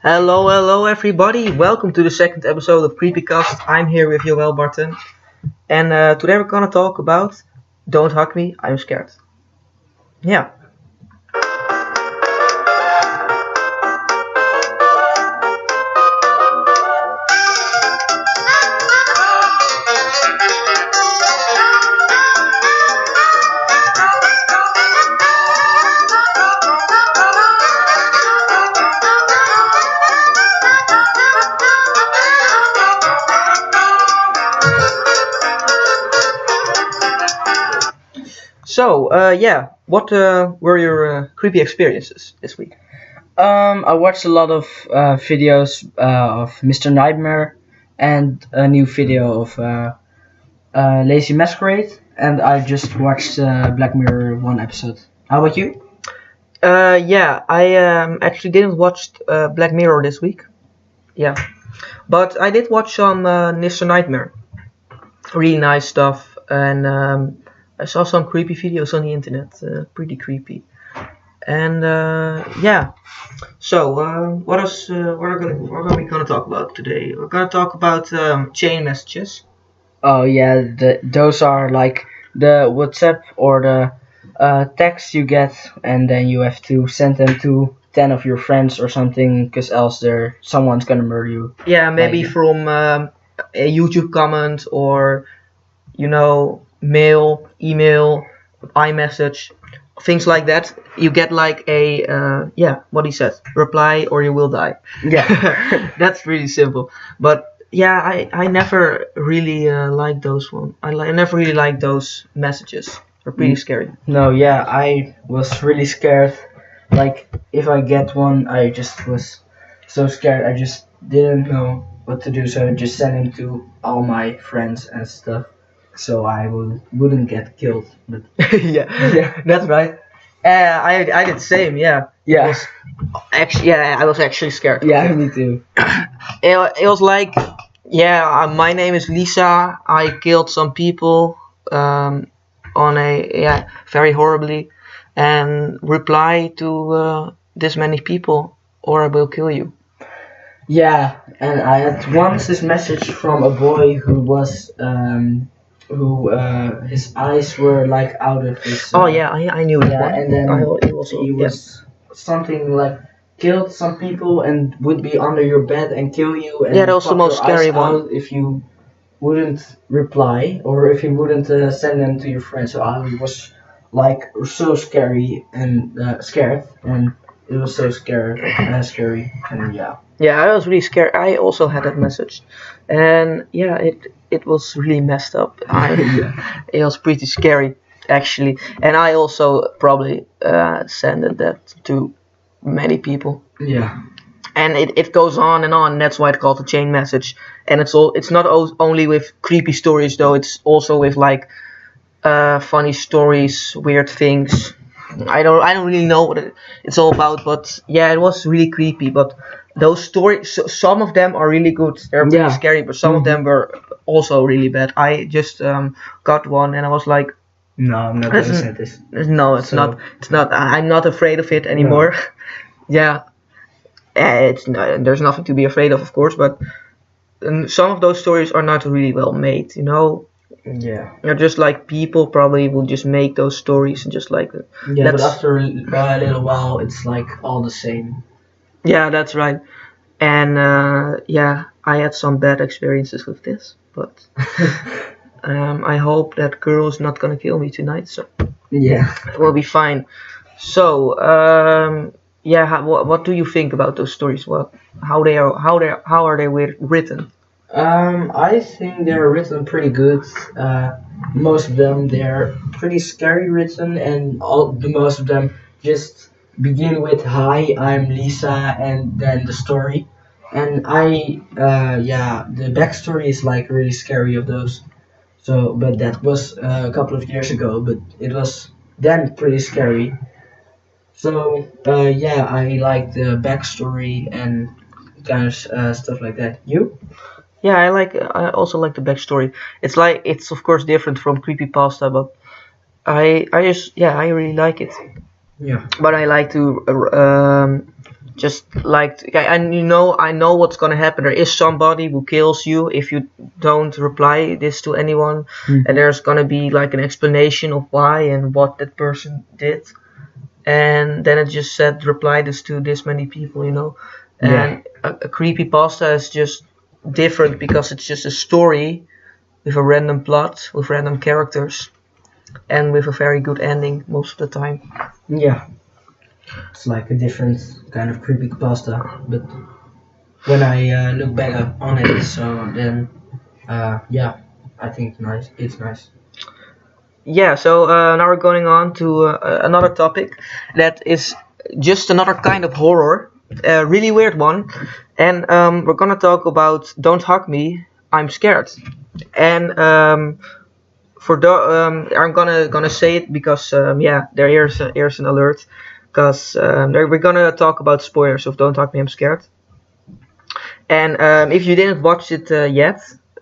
Hello everybody. Welcome to the second episode of CreepyCast. I'm here with Joel Barton. And today we're gonna talk about Don't Hug Me, I'm Scared. Yeah. So, what were your creepy experiences this week? I watched a lot of videos of Mr. Nightmare and a new video of Lazy Masquerade, and I just watched Black Mirror one episode. How about you? I actually didn't watch Black Mirror this week. Yeah. But I did watch some Mr. Nightmare. Really nice stuff. And I saw some creepy videos on the internet. Pretty creepy. And so what are we gonna talk about today? We're gonna talk about chain messages. Oh yeah, those are like the WhatsApp or the text you get, and then you have to send them to 10 of your friends or something, because else someone's gonna murder you. Yeah, maybe from a YouTube comment or mail, email, iMessage, things like that. You get like a what he said, reply or you will die. Yeah. That's really simple. But yeah, I never really liked those one. I never really liked those messages. They're pretty scary. No, yeah, I was really scared. Like, if I get one, I just was so scared. I just didn't know what to do, so I just sent him to all my friends and stuff, so I wouldn't get killed. But yeah, that's right. I did the same. Yeah. yeah, I was actually scared. yeah, me too. It was like, my name is Lisa. I killed some people on a very horribly, and reply to this many people or I will kill you. Yeah, and I had once this message from a boy who was his eyes were like out of his. Oh yeah, I knew it. Yeah, and then he was something like killed some people and would be under your bed and kill you. And Yeah, that was the pop most your eyes scary one. out if you wouldn't reply or if you wouldn't send them to your friends. So I was like so scary and scared, and it was so scary, and yeah. Yeah, I was really scared. I also had that message, and yeah, it was really messed up. It was pretty scary actually, and I also probably sent that to many people. Yeah. And it goes on and on. And that's why it's called a chain message. And it's not only with creepy stories though. It's also with like funny stories, weird things. I don't really know what it's all about, but yeah, it was really creepy. But those stories, some of them are really good. They're pretty scary, but some of them were also really bad. I just got one and I was like, no, I'm not gonna say this. No, it's not. It's not. I'm not afraid of it anymore. No. Yeah. There's nothing to be afraid of course, but some of those stories are not really well made, Yeah. They're just like people probably will just make those stories and just like yeah, but after a little while it's like all the same. Yeah, that's right. And I had some bad experiences with this, but I hope that girl is not gonna kill me tonight, so yeah, it will be fine. So what do you think about those stories? How are they written? I think they're written pretty good. Most of them they're pretty scary written, and most of them just begin with "Hi, I'm Lisa," and then the story. And the backstory is like really scary of those. So, but that was a couple of years ago, but it was then pretty scary. So, I like the backstory and kind of stuff like that. You? Yeah, I also like the backstory. It's of course different from creepypasta, but I really like it. Yeah. But I like to just like, and I know what's gonna happen. There is somebody who kills you if you don't reply this to anyone, and there's gonna be like an explanation of why and what that person did, and then it just said reply this to this many people, and a creepypasta is just different because it's just a story with a random plot, with random characters, and with a very good ending most of the time. Yeah, it's like a different kind of creepypasta, but when I look back on it, so then yeah, I think it's nice. Yeah, so now we're going on to another topic that is just another kind of horror, a really weird one, and we're gonna talk about Don't Hug Me, I'm Scared, and I'm gonna say it because here's an alert, because we're gonna talk about spoilers of Don't Hug Me, I'm Scared, and if you didn't watch it yet,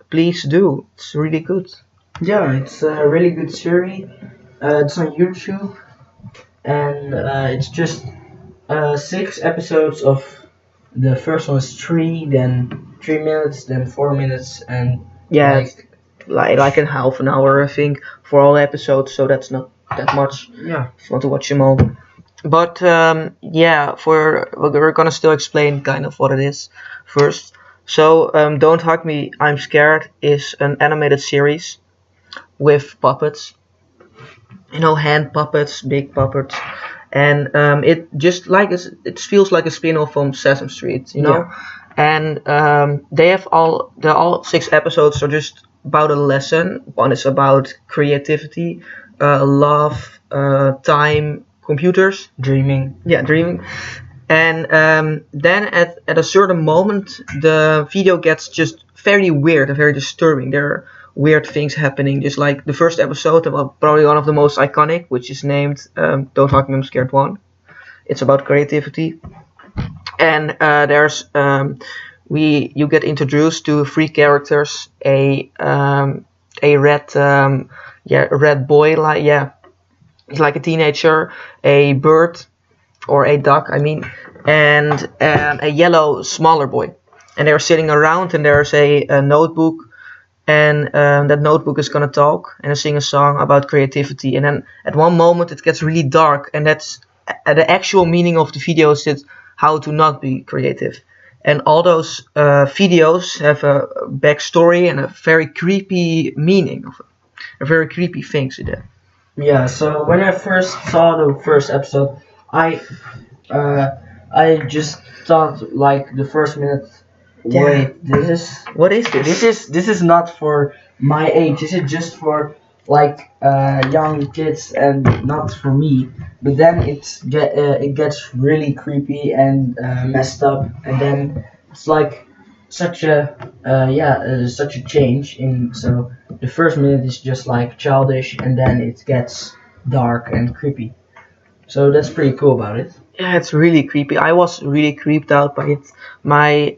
please do. It's really good. Yeah, it's a really good series. It's on YouTube, and it's just 6 episodes of. The first one is 3, then 3 minutes, then 4 minutes, and Yeah, like in half an hour, I think, for all episodes. So that's not that much yeah, if you want to watch them all. But we're gonna still explain kind of what it is first. So Don't Hug Me, I'm Scared is an animated series with puppets, hand puppets, big puppets, and it just like it feels like a spin-off from Sesame Street, and they're all 6 episodes are just about a lesson. One is about creativity, love, time, computers, dreaming. dreaming, and then at a certain moment the video gets just very weird and very disturbing. There are weird things happening, just like the first episode, probably one of the most iconic, which is named Don't Hug Me, I'm Scared 1. It's about creativity, and you get introduced to 3 characters: a red boy, he's like a teenager, a bird or a duck, I mean, and a yellow smaller boy, and they're sitting around, and there's a notebook, and that notebook is gonna talk and sing a song about creativity, and then at one moment it gets really dark, and that's the actual meaning of the video is how to not be creative, and all those videos have a backstory and a very creepy meaning of it, a very creepy things in there. Yeah, so when I first saw the first episode, I just thought like the first minute, wait, what is this? this is not for my age. This is just for like young kids and not for me. But then it gets really creepy and messed up, and then it's like such a such a change in. So the first minute is just like childish, and then it gets dark and creepy. So that's pretty cool about it. Yeah, it's really creepy. I was really creeped out by it. My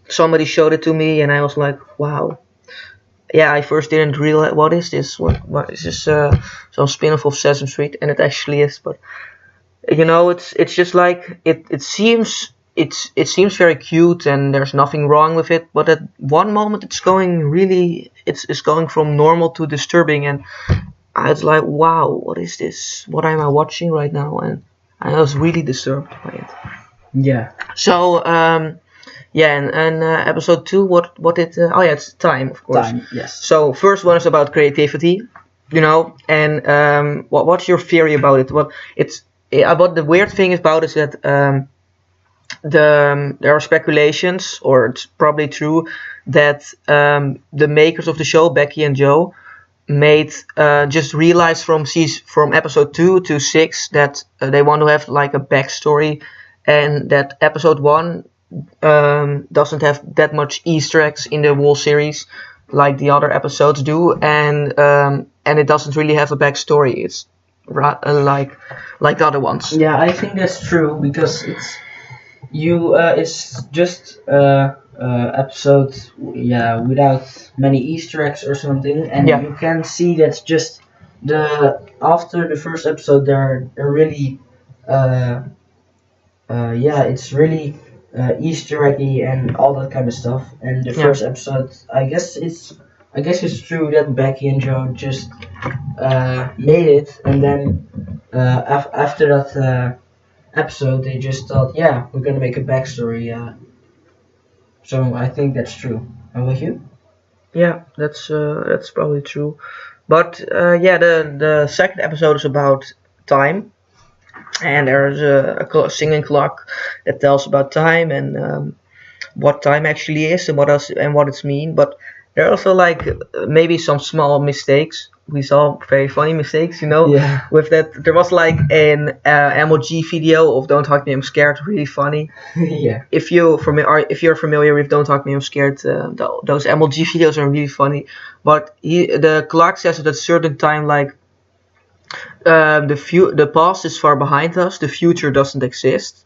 somebody showed it to me, and I was like, wow. Yeah, I first didn't realize what is this? What is this? Some spin-off of Sesame Street, and it actually is. But it's just like it seems very cute, and there's nothing wrong with it. But at one moment, it's going from normal to disturbing, and I was like, wow, what is this? What am I watching right now? And I was really disturbed by it. Yeah. So and episode 2, what did? It's time, of course. Time, yes. So first one is about creativity, and what's your theory about it? What the weird thing about is that there are speculations, or it's probably true, that the makers of the show, Becky and Joe, made just realized from episode 2 to 6 that they want to have like a backstory, and that episode 1 doesn't have that much Easter eggs in the whole series like the other episodes do, and it doesn't really have a backstory. It's like the other ones. Yeah, I think that's true, because it's just episode without many Easter eggs or something, and you can see that's just after the first episode there are really yeah, it's really Easter eggy and all that kind of stuff. And the Yeah. first episode, I guess it's true that Becky and Joe just made it, and then after that episode, they just thought, yeah, we're gonna make a backstory. So I think that's true. And with you? Yeah, that's probably true. But yeah, the second episode is about time, and there's a singing clock that tells about time and what time actually is and what else and what it's mean. But there are also like maybe some small mistakes. We saw very funny mistakes, you know. Yeah. With that, there was like an MLG video of "Don't Hug Me, I'm Scared," really funny. Yeah. If you're familiar with "Don't Hug Me, I'm Scared," those MLG videos are really funny. But the clock says at a certain time, like the past is far behind us, the future doesn't exist.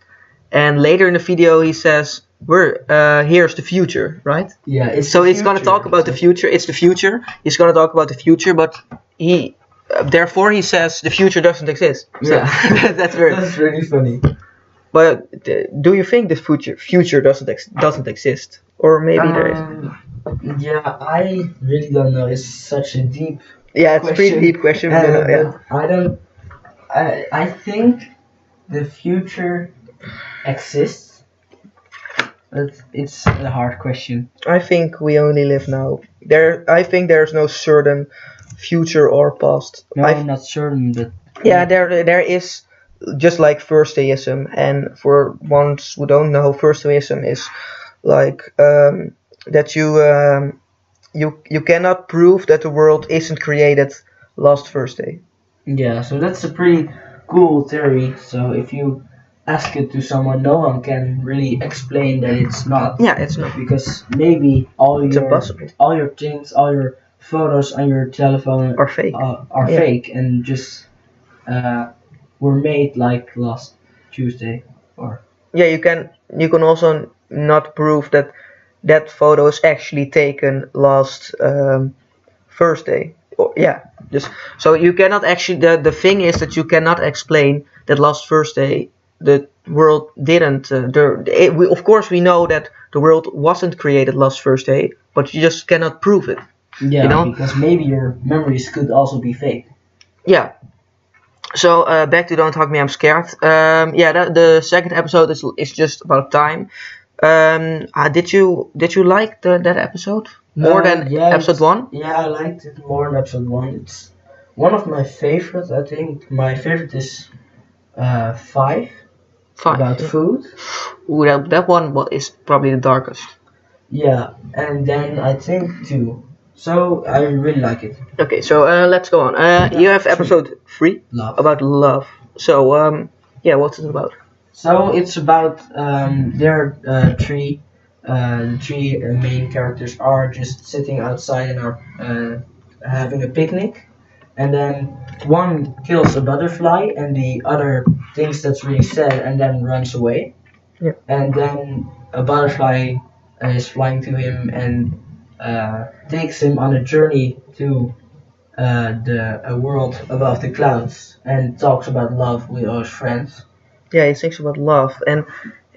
And later in the video, he says, here's the future, right? Yeah. It's So the he's gonna future, talk about the so- future. It's the future. He's gonna talk about the future, but therefore he says the future doesn't exist. So Yeah. that's weird. That's really funny. But do you think the future doesn't exist, or maybe there is? Yeah, I really don't know. It's such a deep Yeah, it's a pretty deep question. But, yeah. but I don't. I think the future exists, but it's a hard question. I think we only live now. I think there's no certain future or past. No, I'm not certain, but Yeah, there is, just like first theism, and for ones who don't know, first theism is like that you cannot prove that the world isn't created last Thursday. yeah. So that's a pretty cool theory. So if you ask it to someone, no one can really explain that it's not. Yeah, it's not. Because maybe It's impossible. all your things, all your photos on your telephone Or fake. are Yeah. fake and just were made like last Tuesday or Yeah, you can also not prove that photo is actually taken last Thursday. Yeah, just so you cannot actually. The thing is that you cannot explain that last Thursday the world didn't. Of course we know that the world wasn't created last Thursday, but you just cannot prove it. yeah, You know? because maybe your memories could also be fake. Yeah. So back to Don't Hug Me, I'm Scared. Yeah, the second episode is just about time. Did you like that episode more than yeah, episode one? Yeah, I liked it more than episode one. It's one of my favorites. I think my favorite is 5 Fine. about food. Ooh, that one is probably the darkest. Yeah, and then I think 2. So I really like it. Okay, so let's go on. You have episode 3 Love. about love. So yeah, what's it about? So it's about there are three main characters are just sitting outside and are having a picnic, and then one kills a butterfly and the other thinks that's really sad and then runs away. Yeah. And then a butterfly is flying to him and takes him on a journey to a world above the clouds and talks about love with all his friends. Yeah, he thinks about love, and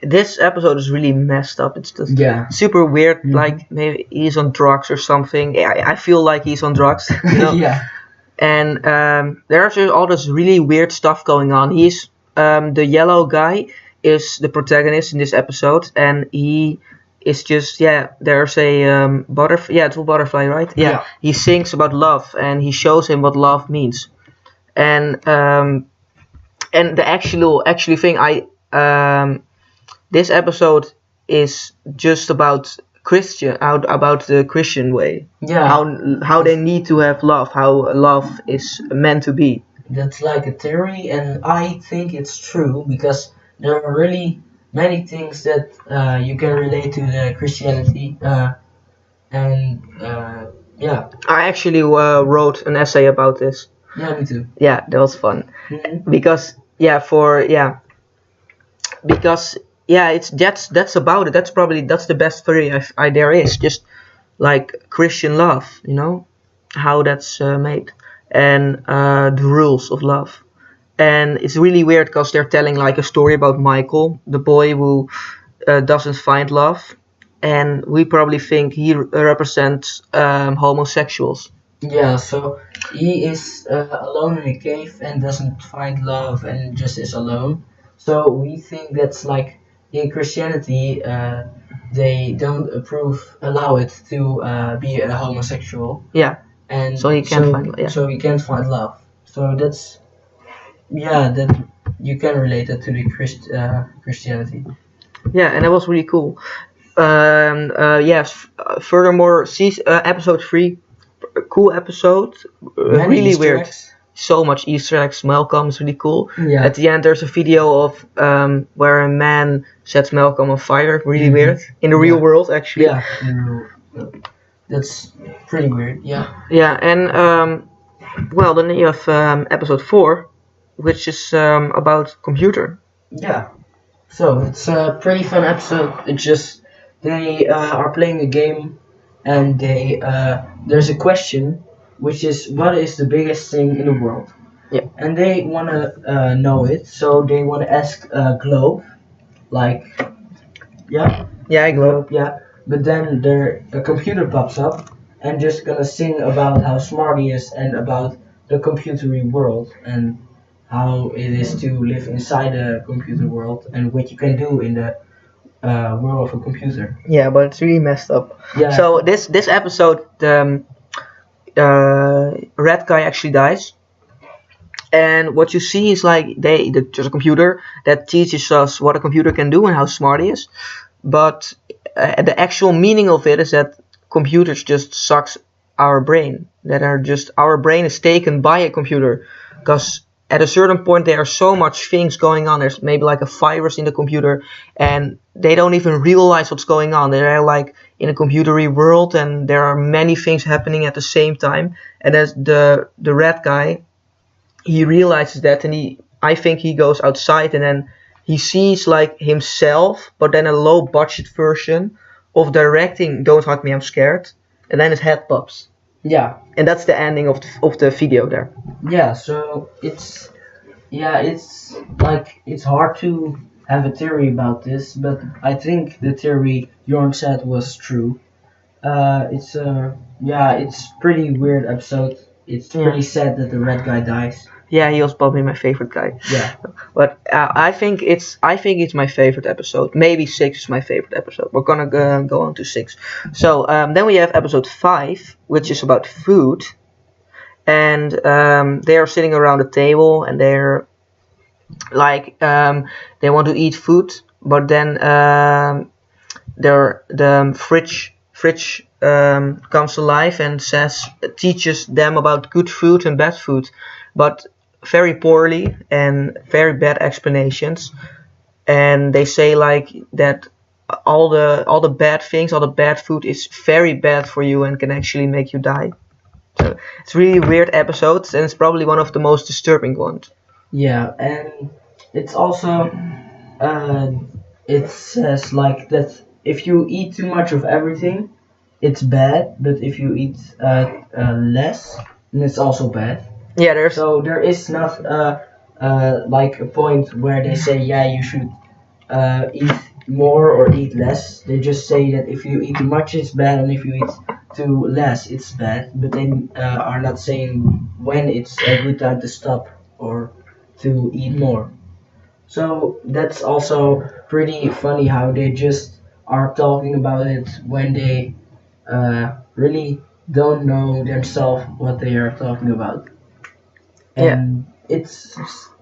this episode is really messed up. It's just Yeah. super weird. Mhm. Like maybe he's on drugs or something. I feel like he's on drugs. You know? Yeah. And there's just all this really weird stuff going on. He's the yellow guy is the protagonist in this episode, and he is just there's a butterfly. Yeah, it's a butterfly, right? Yeah. He sings about love, and he shows him what love means, and the actually thing this episode is just about about the Christian way. Yeah. How they need to have love, how love is meant to be. That's like a theory, and I think it's true because there are really many things that you can relate to the Christianity, and yeah, I actually wrote an essay about this. yeah, me too. Yeah, that was fun Mhm. because it's that's about it. That's the best theory there is. Just like Christian love, you know, how that's made, and the rules of love, and it's really weird because they're telling like a story about Michael, the boy who doesn't find love, and we probably think he represents homosexuals. Yeah, so he is alone in a cave and doesn't find love and just is alone. So we think that's like in Christianity, they don't allow it to be a homosexual, Yeah, and so he can't find love. Yeah. so he can't find love. So that's that you can relate it to the Christianity. Yeah, and that was really cool. Yes. Furthermore, episode 3, a cool episode. Many Really Easter weird. eggs. So much Easter eggs. Malcolm is really cool. Yeah. At the end, there's a video of where a man sets Malcolm on fire. Really weird. In the real world, actually. Yeah, that's pretty weird. Yeah. Yeah, and well, then you have episode 4, which is about computer. Yeah. So it's a pretty fun episode. It's just they are playing a game, and there's a question, which is what is the biggest thing in the world? Yeah. And they want to know it, so they want to ask Globe, like, yeah, Yeah, Globe. yeah. But then a computer pops up and just gonna sing about how smart he is and about the computery world and how it is to live inside a computer world and what you can do in the world of a computer. Yeah, but it's really messed up. Yeah. So this episode, the red guy actually dies, and what you see is like there's a computer that teaches us what a computer can do and how smart he is, but the actual meaning of it is that computers just sucks our brain. Our brain is taken by a computer, because at a certain point there are so much things going on. There's maybe like a virus in the computer, and they don't even realize what's going on. They're like in a computery world, and there are many things happening at the same time. And as the red guy, he realizes that, and I think he goes outside, and then he sees like himself, but then a low budget version of directing Don't Hug Me, I'm Scared, and then his head pops. Yeah. And that's the ending of the video there. Yeah, so it's like it's hard to have a theory about this, but I think the theory Jorn said was true. It's pretty weird episode. It's pretty sad that the red guy dies. Yeah, he was probably my favorite guy. Yeah. But I think it's my favorite episode. Maybe 6 is my favorite episode. We're gonna go on to 6. So then we have episode 5, which is about food, and they are sitting around a table, and they're like they want to eat food, but then the fridge comes alive and teaches them about good food and bad food, but very poorly and very bad explanations. And they say like that all the bad things, all the bad food is very bad for you and can actually make you die. So it's really weird episodes, and it's probably one of the most disturbing ones. Yeah, and it's also it says like that if you eat too much of everything, it's bad, but if you eat less, then it's also bad. Yeah, So there is not like a point where they say you should eat more or eat less. They just say that if you eat too much it's bad, and if you eat too less it's bad. But they are not saying when it's a good time to stop or to eat more. So that's also pretty funny how they just are talking about it when they really don't know themselves what they are talking about. And it's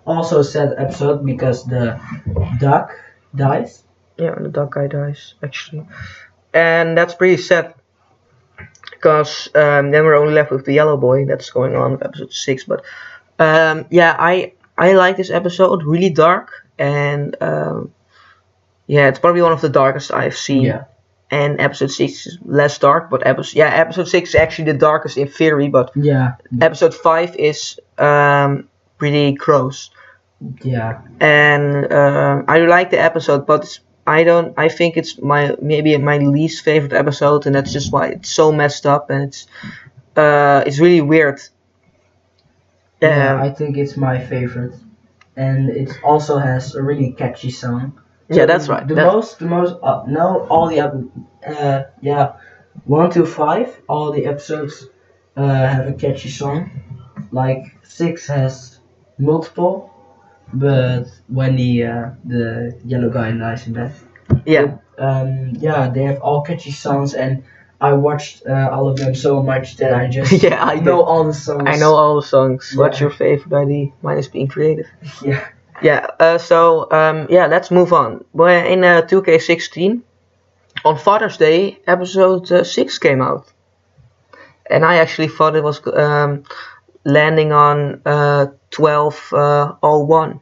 also a sad episode because the duck dies. Yeah, the duck guy dies actually, and that's pretty sad, because then we're only left with the yellow boy. That's going on with episode 6. But I like this episode. Really dark, and it's probably one of the darkest I've seen. Yeah. And episode 6 is less dark, but episode 6 is actually the darkest in theory, but episode 5 is pretty gross. Yeah. And I like the episode, but I think it's maybe my least favorite episode, and that's just why it's so messed up, and it's really weird. I think it's my favorite. and it also has a really catchy song. Yeah, that's right. The most no, all the yeah, 1 to 5, all the episodes have a catchy song. Like 6 has multiple, but when the yellow guy dies in death. Yeah. Yeah, they have all catchy songs, and I watched all of them so much that I just Yeah, I know all the songs. I know all the songs. What's Yeah. your favorite ID? Mine is being creative. Yeah. Yeah. Yeah, let's move on. Well, in 2K16, on Father's Day, episode 6 came out, and I actually thought it was landing on 12:01.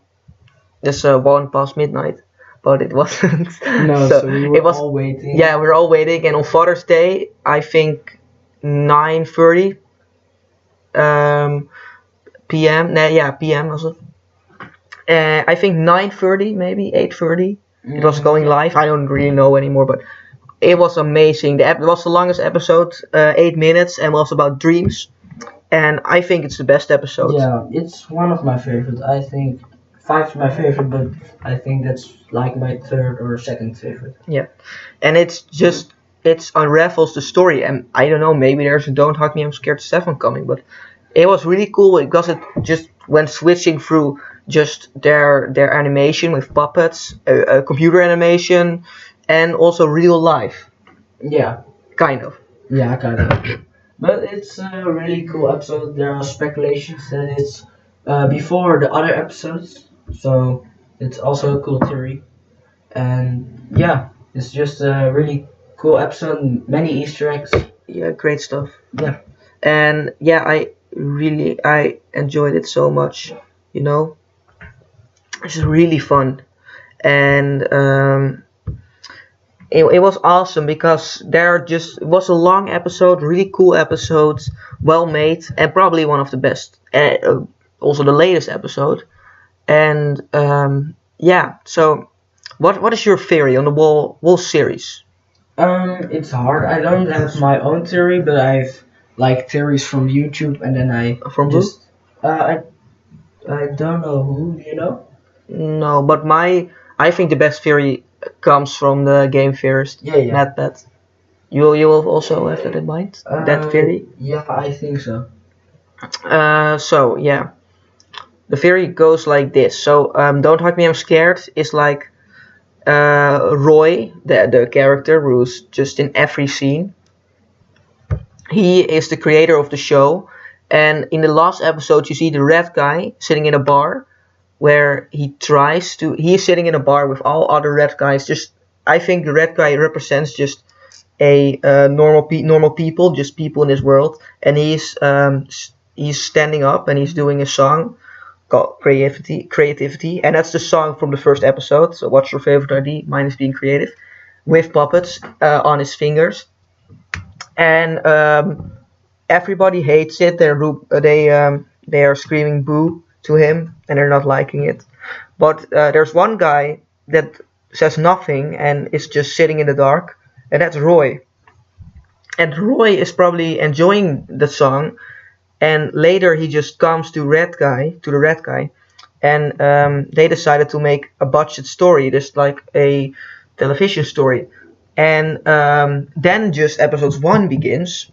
This 1 past midnight, but it wasn't. No, so we were all waiting. Yeah, we were all waiting, and on Father's Day, I think 9:30 p.m. Nah, yeah, p.m. was it? I think 9:30, maybe 8:30. It was going live. I don't really know anymore, but it was amazing. It was the longest episode, 8 minutes, and was about dreams. And I think it's the best episode. Yeah, it's one of my favorites. I think 5 is my favorite, but I think that's like my third or second favorite. Yeah, and it unravels the story, and I don't know, maybe there's a Don't Hug Me, I'm Scared 7 coming, but it was really cool because it just went switching through just their animation with puppets, computer animation, and also real life. Yeah. Kind of. Yeah, kind of. But it's a really cool episode. There are speculations that it's before the other episodes, so it's also a cool theory. And yeah, it's just a really cool episode. Many Easter eggs. Yeah, great stuff. Yeah. And yeah, I enjoyed it so much. You know, it's really fun, and it was awesome because it was a long episode, really cool episodes, well made, and probably one of the best. Also the latest episode, and yeah. So, what is your theory on the whole series? It's hard. I don't have my own theory, but I've like theories from YouTube, and then I From just I don't know who. Do you know? No, but I think the best theory comes from the game theorist, Yeah, yeah. NetBet. You will also have that in mind, that theory. Yeah, I think so. So yeah, the theory goes like this. So Don't Hug Me, I'm Scared is like Roy, the character who's just in every scene. He is the creator of the show, and in the last episode you see the red guy sitting in a bar where he is sitting in a bar with all other red guys. Just I think the red guy represents just a normal people, just people in this world, and he's standing up and he's doing a song called creativity, and that's the song from the first episode. So what's your favorite ID? Mine is Being Creative, with puppets on his fingers, and everybody hates it. They are screaming boo to him, and they're not liking it. But there's one guy that says nothing and is just sitting in the dark, and that's Roy. And Roy is probably enjoying the song, and later he just comes to the red guy, and they decided to make a budget story, just like a television story. And then just episode 1 begins.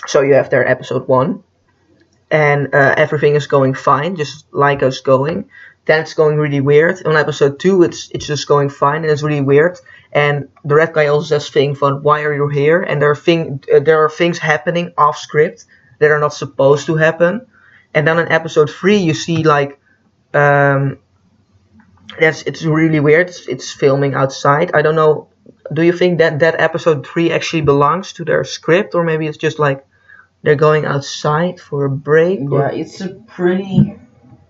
So you have there episode 1. And everything is going fine, just like us going. Then it's going really weird. On episode 2, it's just going fine, and it's really weird. And the red guy also says things from, why are you here? And there are things happening off script that are not supposed to happen. And then in episode 3, you see like it's really weird. It's filming outside. I don't know. Do you think that episode 3 actually belongs to their script, or maybe it's just like they're going outside for a break? Yeah, it's a pretty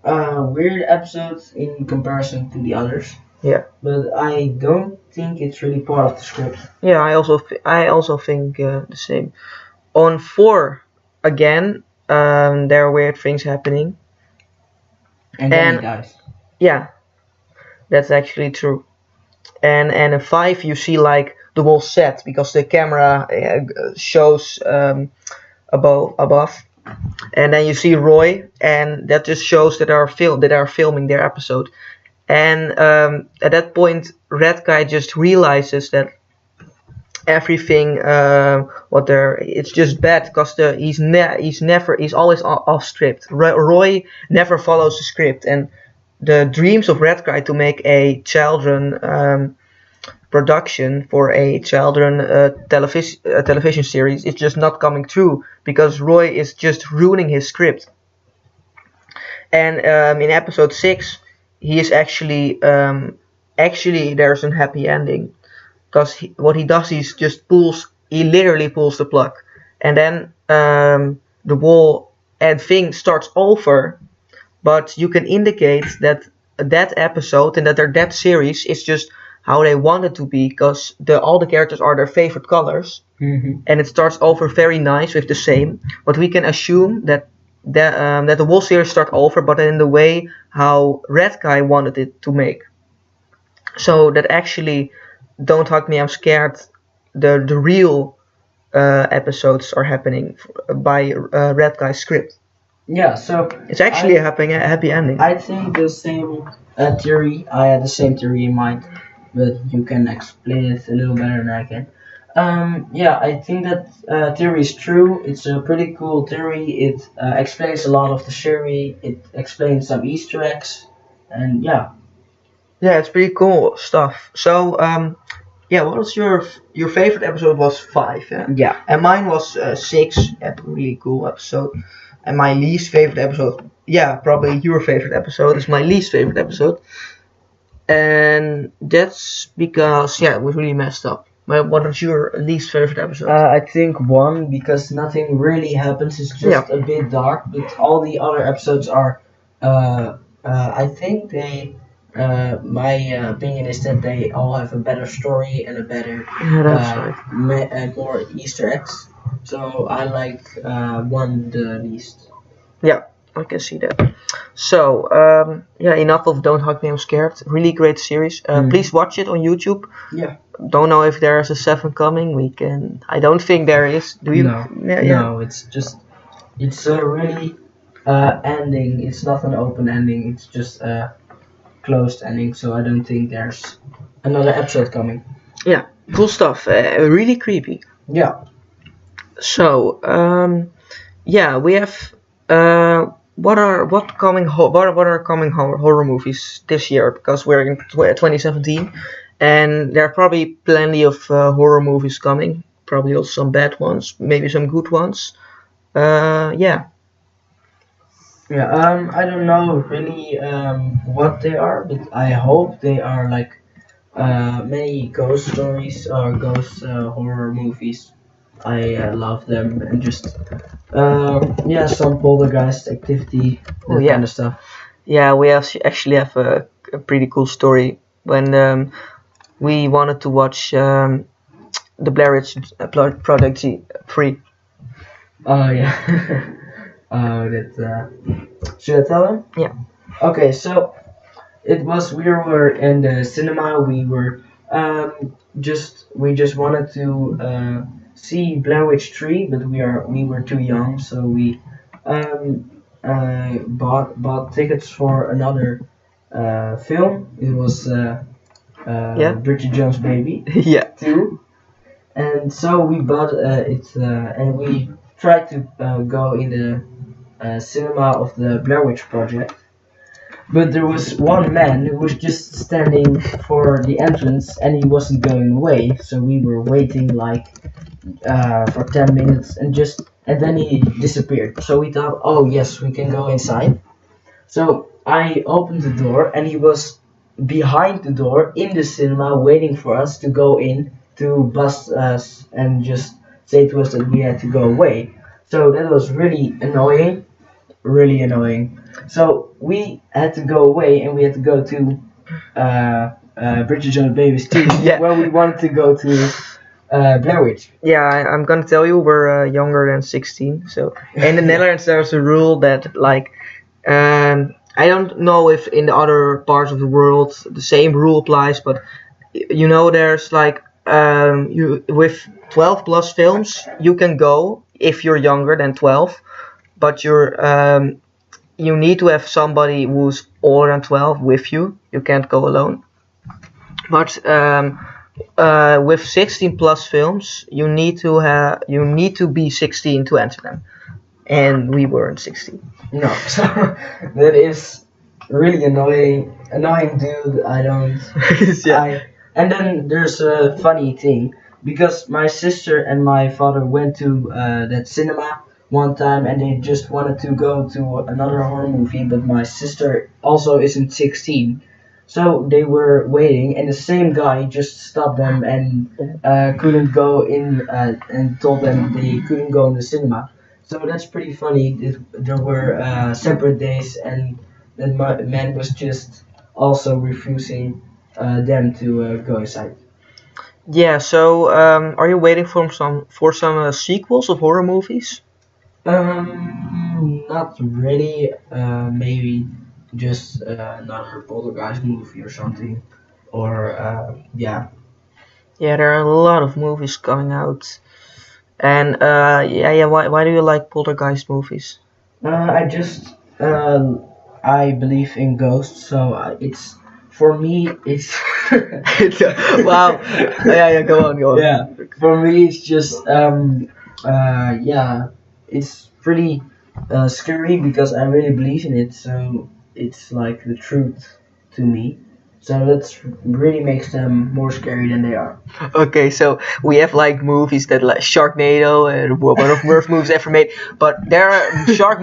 weird episode in comparison to the others. Yeah. But I don't think it's really part of the script. Yeah, I also think the same. On 4, again, there are weird things happening. And then he dies. Yeah, that's actually true. And in 5, you see like the whole set because the camera shows above, and then you see Roy, and that just shows that are filming their episode. And at that point, Red Guy just realizes that everything it's just bad because he's always off script. Roy never follows the script, and the dreams of Red Guy to make a children production for a children television series is just not coming true because Roy is just ruining his script. And in episode 6, he is actually there's a happy ending because what he does is he literally pulls the plug, and then the whole and thing starts over. But you can indicate that episode and that series is just how they want it to be because all the characters are their favorite colors, and it starts over very nice with the same. But we can assume that the whole series start over, but in the way how Red Guy wanted it to make. So that actually, Don't Hug Me, I'm Scared, the real episodes are happening by Red Guy's script. Yeah, so it's actually a happy ending. I think the same theory. I had the same theory in mind, but you can explain it a little better than I can. Yeah, I think that theory is true. It's a pretty cool theory. It explains a lot of the series. It explains some Easter eggs, and yeah. Yeah, it's pretty cool stuff. So, yeah, what was your favorite episode? Was 5, yeah? Yeah. And mine was 6. Yeah, really cool episode. And my least favorite episode, yeah, probably your favorite episode is my least favorite episode. And that's because, yeah, it was really messed up. What was your least favorite episode? I think 1, because nothing really happens. It's just a bit dark. But all the other episodes are, I think they, my opinion is that they all have a better story and a better, and more Easter eggs. So I like 1 the least. Yeah, I can see that. So, yeah, enough of Don't Hug Me, I'm Scared. Really great series. Please watch it on YouTube. Yeah. Don't know if there is a 7 coming. I don't think there is. Do you? No. No, it's a really ending. It's not an open ending. It's just a closed ending. So I don't think there's another episode coming. Yeah, cool stuff. Really creepy. Yeah. So, yeah, we have what are coming horror movies this year, because we're in 2017, and there are probably plenty of horror movies coming. Probably also some bad ones, maybe some good ones. Yeah. Yeah. I don't know really what they are, but I hope they are like many ghost stories or ghost horror movies. I love them, and just yeah, some poltergeist activity, that kind of stuff. Yeah, we actually have a pretty cool story when we wanted to watch the Blair Witch Project 3. Oh yeah. Oh, that. Should I tell them? Yeah. Okay, so it was, we were in the cinema. We were we just wanted to see Blair Witch 3, but we were too young, so we bought tickets for another film. It was Bridget Jones' Baby. Yeah. 2, and so we bought it, and we tried to go in the cinema of the Blair Witch Project. But there was one man who was just standing for the entrance, and he wasn't going away. So we were waiting like for 10 minutes, and then he disappeared. So we thought, oh yes, we can go inside. So I opened the door, and he was behind the door in the cinema, waiting for us to go in to bust us and just say to us that we had to go away. So that was really annoying. Really annoying. So we had to go away, and we had to go to Bridget Jones' Babies 2, where we wanted to go to Blair Witch. Yeah, I'm gonna tell you, we're younger than 16. So in the Netherlands, there's a rule that like, I don't know if in the other parts of the world the same rule applies, but you know, there's like you with 12 plus films you can go if you're younger than 12. but you need to have somebody who's older than 12 with you. You can't go alone. But with 16 plus films, you need to be 16 to enter them, and we weren't 16. No, so that is really annoying, dude. I don't. Yeah. And then there's a funny thing because my sister and my father went to that cinema one time and they just wanted to go to another horror movie, but my sister also isn't 16. So they were waiting, and the same guy just stopped them and couldn't go in and told them they couldn't go in the cinema. So that's pretty funny. There were separate days, and the man was just also refusing them to go inside. Yeah. So, are you waiting for some sequels of horror movies? Not really. Maybe just another Poltergeist movie or something. Or yeah. Yeah, there are a lot of movies coming out, and yeah. Why do you like Poltergeist movies? I just I believe in ghosts, so it's for me it's Wow. Yeah. Go on. Go on. yeah, for me it's just yeah, it's pretty scary because I really believe in it, so it's like the truth to me. So that's really makes them more scary than they are. Okay, so we have like movies that like Sharknado and one of worst movies ever made, but there are shark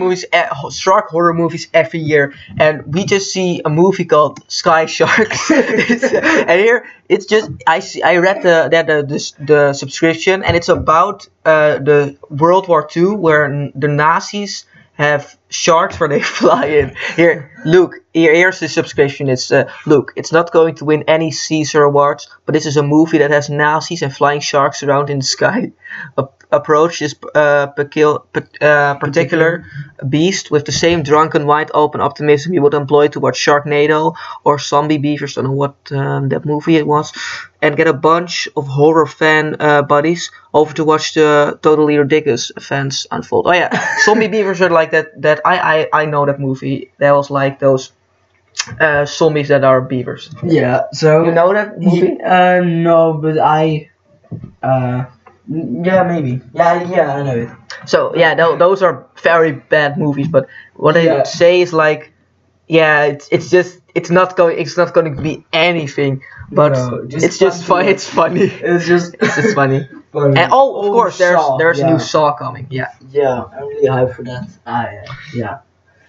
horror movies every year, and we just see a movie called Sky Sharks, and here it's just I read the subscription, and it's about the World War II where the Nazis have sharks where they fly in. Here, Luke, here's the subscription. It's Luke. It's not going to win any Caesar awards, but this is a movie that has Nazis and flying sharks around in the sky. Approach this particular beast with the same drunken, wide open optimism you would employ to watch Sharknado or Zombie Beavers. I don't know what that movie it was, and get a bunch of horror fan buddies over to watch the totally ridiculous events unfold. Oh yeah, Zombie Beavers are like that. That I know that movie. That was like those zombies that are beavers. Yeah, so You know that movie? no, but yeah, maybe. Yeah, I know it. So yeah, those are very bad movies. But what I Yeah. say is like, yeah, it's not going to be anything. But No, just it's just fun fun. to It's funny. It's just It's just funny. funny. And of course, Saw, there's a yeah. new Saw coming. Yeah. Yeah, I'm really hyped for that. Yeah.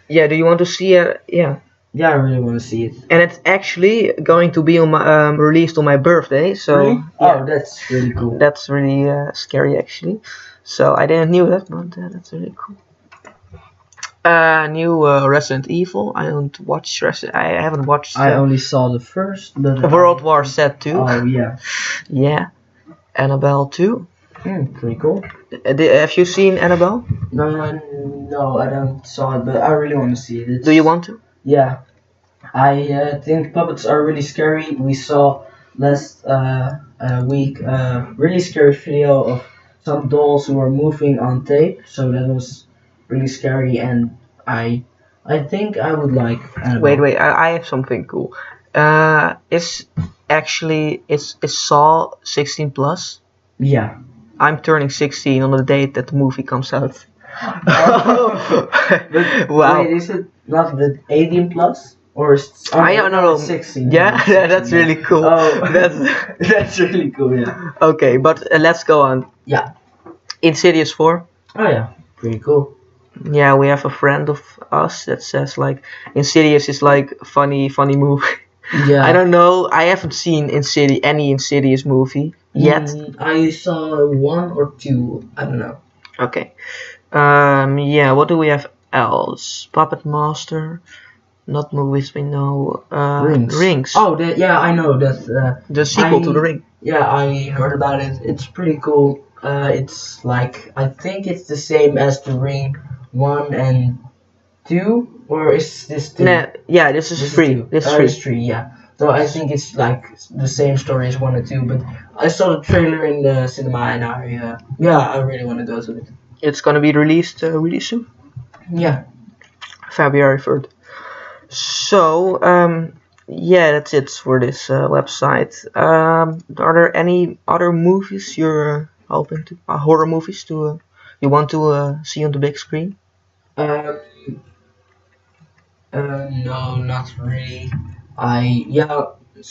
Yeah. Do you want to see it? Yeah. Yeah, I really want to see it. And it's actually going to be on my released on my birthday. So Really? yeah, Oh, that's really cool. that's really scary actually. So I didn't knew that, but that's really cool. New Resident Evil. I don't watch Resident. I haven't watched. I only saw the first, but World War Z 2. Oh yeah. Yeah. Annabelle 2. Pretty cool. Have you seen Annabelle? No, I don't saw it, but I really want to see it. Do you want to? Yeah, I think puppets are really scary. We saw last week a really scary video of some dolls who were moving on tape, so that was really scary, and I think I would like Annabelle. Wait. I have something cool. It's Saw 16 plus. Yeah. I'm turning 16 on the date that the movie comes out. But Wow. wait, is it not the 18 plus? Or is it I don't know. 16? Yeah, 16, that's yeah. really cool. Oh, That's that's really cool, yeah. okay, but let's go on. Yeah. Insidious 4. Oh yeah, pretty cool. Yeah, we have a friend of us that says like Insidious is like funny movie. Yeah. I don't know. I haven't seen any Insidious movie yet. I saw 1 or 2. I don't know. Okay. Yeah. What do we have else? Puppet Master. Not movies we know. Rings. Oh, yeah, I know that. The sequel to The Ring. Yeah, I heard about it. It's pretty cool. It's like I think it's the same as The Ring 1 and 2, or is this 2? Nah, yeah, this is free. 2. This is Oh, free. it's 3, yeah. So I think it's like the same story as 1 and 2, but I saw the trailer in the cinema and I really want to go to it. It's gonna be released really soon. Yeah. February 3rd. So, yeah, that's it for this website. Are there any other movies you're hoping to, horror movies to, you want to see on the big screen? Um, no, not really. I yeah,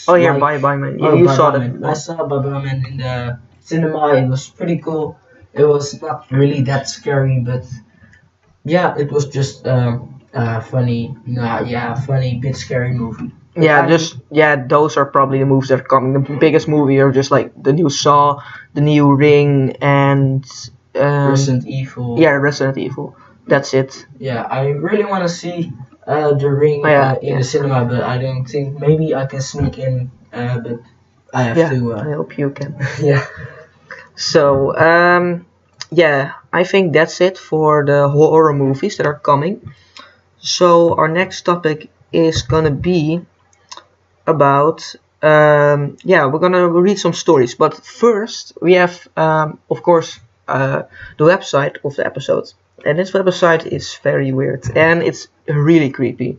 Oh, here, like Bye Bye Man. oh, You Bye saw Bye that Man. I one. saw Bye Bye Man in the cinema. It was pretty cool. It was not really that scary, but yeah, it was just funny. Nah, yeah, funny, bit scary movie. But Yeah, just yeah, those are probably the movies that are coming. The biggest movie are just like the new Saw, the new Ring, and Resident Evil. yeah, Resident Evil. That's it. Yeah, I really want to see The Ring Oh, yeah, in yeah. the cinema, but I don't think maybe I can sneak in. But I have Yeah, to. I hope you can. Yeah. So, yeah, I think that's it for the horror movies that are coming. So our next topic is gonna be about yeah, we're gonna read some stories, but first we have of course the website of the episode, and this website is very weird and it's really creepy.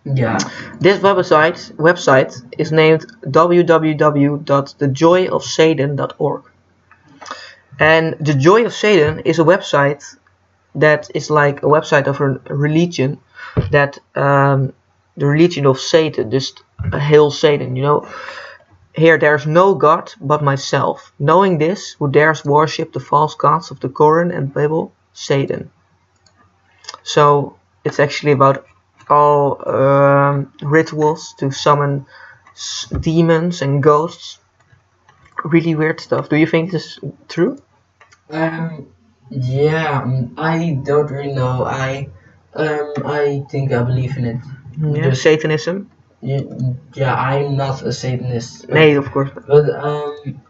Yeah. This website is named www.thejoyofsatan.org, and the Joy of Satan is a website that is like a website of a religion that the religion of Satan, just hail Satan, you know. Here there's no God but myself. Knowing this, who dares worship the false gods of the Koran and Bible, Satan. So it's actually about all rituals to summon demons and ghosts. Really weird stuff. Do you think this is true? Yeah. I don't really know. I think I believe in it. Yeah, Just- Satanism? Yeah, I'm not a Satanist. No, of course not. But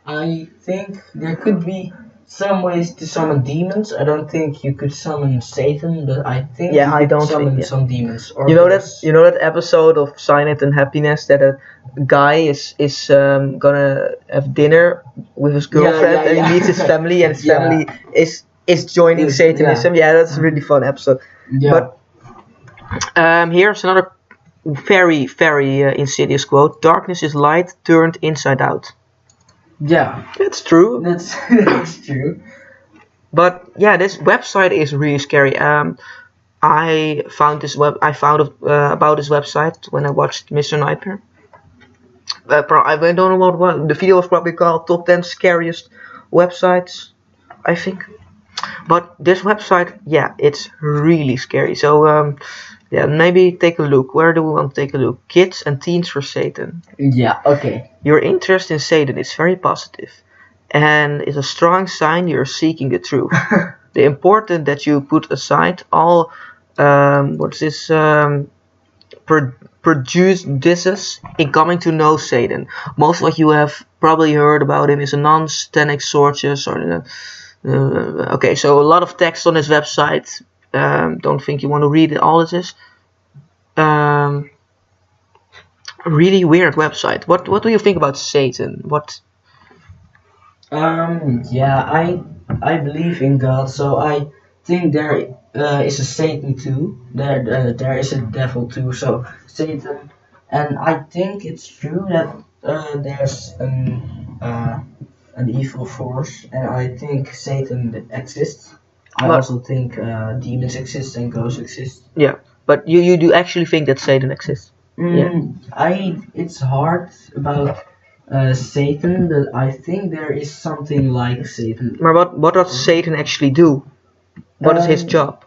I think there could be some ways to summon demons. I don't think you could summon Satan, but I think Yeah, you I could don't summon think, yeah. some demons. Or You know that ghosts. episode of Silent and Happiness that a guy is gonna have dinner with his girlfriend yeah, and yeah. he meets his family and his Yeah. family is joining Is- Satanism. Yeah, that's a really fun episode. Yeah. But here's another very insidious quote: "Darkness is light turned inside out." Yeah, That's true. that's that's true. But yeah, this website is really scary. I found about this website when I watched Mr. Nightmare. I don't know what the video was probably called "Top 10 Scariest Websites," I think. But this website, yeah, it's really scary. So yeah, maybe take a look. Where do we want to take a look? Kids and Teens for Satan. Yeah, okay. Your interest in Satan is very positive and is a strong sign you're seeking the truth. The important that you put aside all prejudices in coming to know Satan. Most of what you have probably heard about him is a non-static sources or okay, so a lot of text on his website. Don't think you want to read it all. It is really weird website. What do you think about Satan? What? Yeah, I believe in God, so I think there is a Satan too. There is a devil too. So Satan, and I think it's true that there's an evil force, and I think Satan exists. I But- also think demons exist and ghosts exist. Yeah, but you do actually think that Satan exists? It's hard about Satan, but I think there is something like Satan. But what does Satan actually do? What is his job?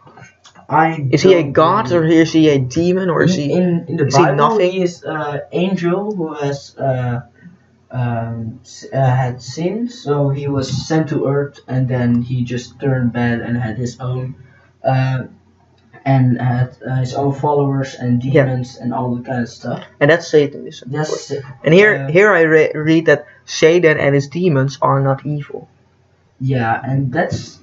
Is he a don't god or really- is he a demon or is he? in the is he Bible? nothing? He is an angel who has had sinned, so he was sent to Earth, and then he just turned bad and had his own. And had his own followers and demons and all that kind of stuff. And that's Satanism. of course. That's And here I read that Satan and his demons are not evil. yeah, and that's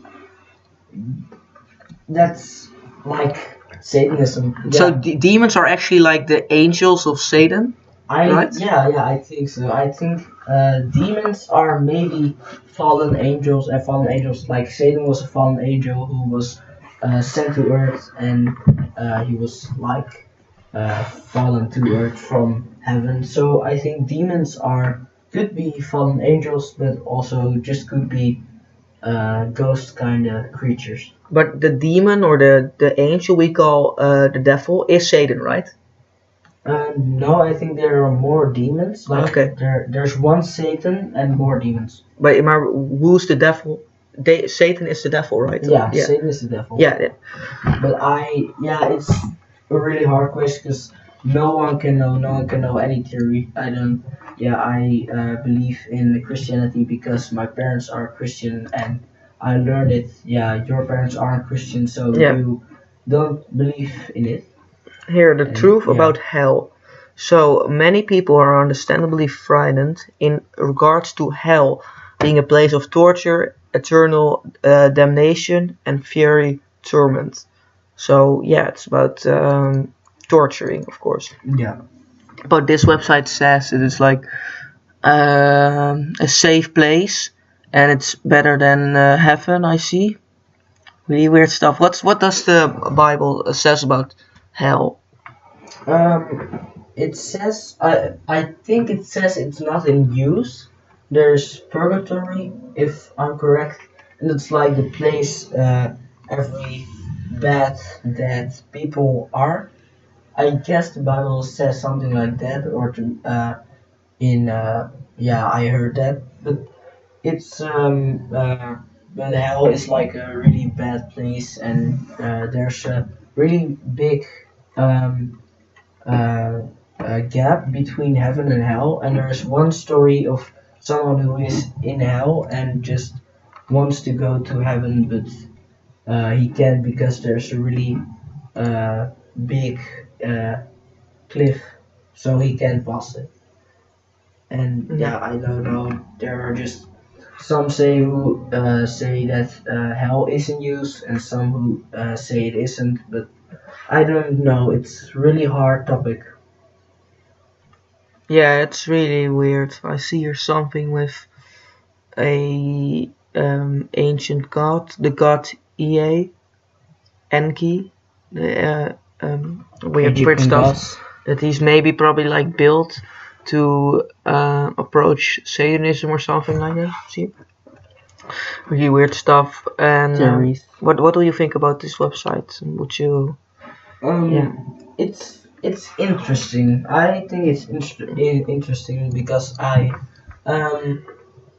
like Satanism. So Yeah. demons are actually like the angels of Satan. right? I think so. I think demons are maybe fallen angels, and fallen angels like Satan was a fallen angel who was sent to Earth, and he was like fallen to Earth from heaven. So I think demons could be fallen angels, but also just could be ghost kind of creatures. But the demon or the angel we call the devil is Satan, right? No, I think there are more demons. Like Okay. there's one Satan and more demons. But who's the devil? Satan is the devil, right? Yeah, Satan is the devil. Yeah. But it's a really hard question because no one can know. No one can know any theory. I don't. Yeah, I believe in Christianity because my parents are Christian and I learned it. Yeah, your parents aren't Christian, so you don't believe in it. Here, the truth about hell. So many people are understandably frightened in regards to hell being a place of torture, eternal damnation, and fiery torment. So yeah, it's about torturing, of course. Yeah. But this website says it is like a safe place, and it's better than heaven. I see. Really weird stuff. What does the Bible says about hell? It says I think it says it's not in use. There's purgatory, if I'm correct, and it's like the place every bad that people are. I guess the Bible says something like that, or I heard that, but it's but hell is like a really bad place, and there's a really big um, gap between heaven and hell, and there's one story of someone who is in hell and just wants to go to heaven, but he can't because there's a really big cliff, so he can't pass it. And I don't know. There are just some say who say that hell is in use, and some who say it isn't. But I don't know. It's really hard topic. Yeah, it's really weird. I see here something with a ancient god, the god Ea, Enki, the weird stuff that he's maybe probably like built to approach Satanism or something like that. See, really weird stuff. And Theories. What do you think about this website? Would you? It's interesting. I think it's interesting because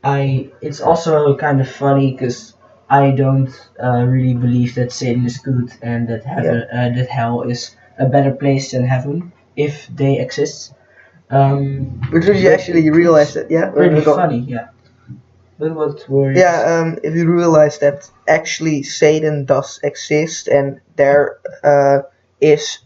it's also kind of funny because I don't really believe that Satan is good and that that hell is a better place than heaven if they exist. But did you actually realize that? Yeah, really funny. Yeah. But what were you? Yeah, if you realize that actually Satan does exist and there is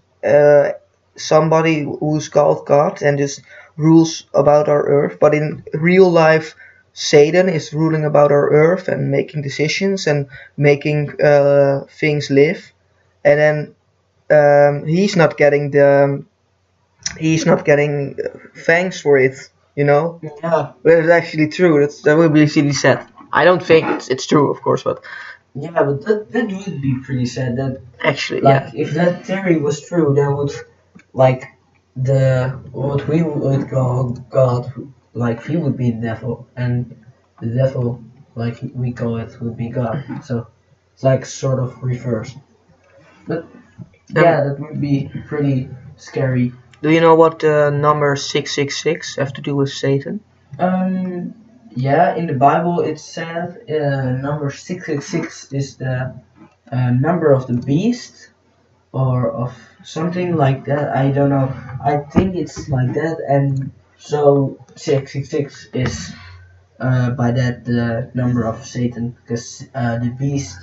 somebody who's called God and just rules about our earth, but in real life Satan is ruling about our earth and making decisions and making things live, and then he's not getting thanks for it, you know. Yeah. But it's actually true. That would be really sad. I don't think it's true, of course, but yeah, but that would be pretty sad. That actually, like if that theory was true, then would like what we would call God, like he would be the devil, and the devil, like we call it, would be God. So it's like sort of reversed. But yeah, that would be pretty scary. Do you know what number 666 have to do with Satan? Yeah, in the Bible it said number 666 is the number of the beast, or of something like that. I don't know. I think it's like that, and so 666 is by that the number of Satan, because the beast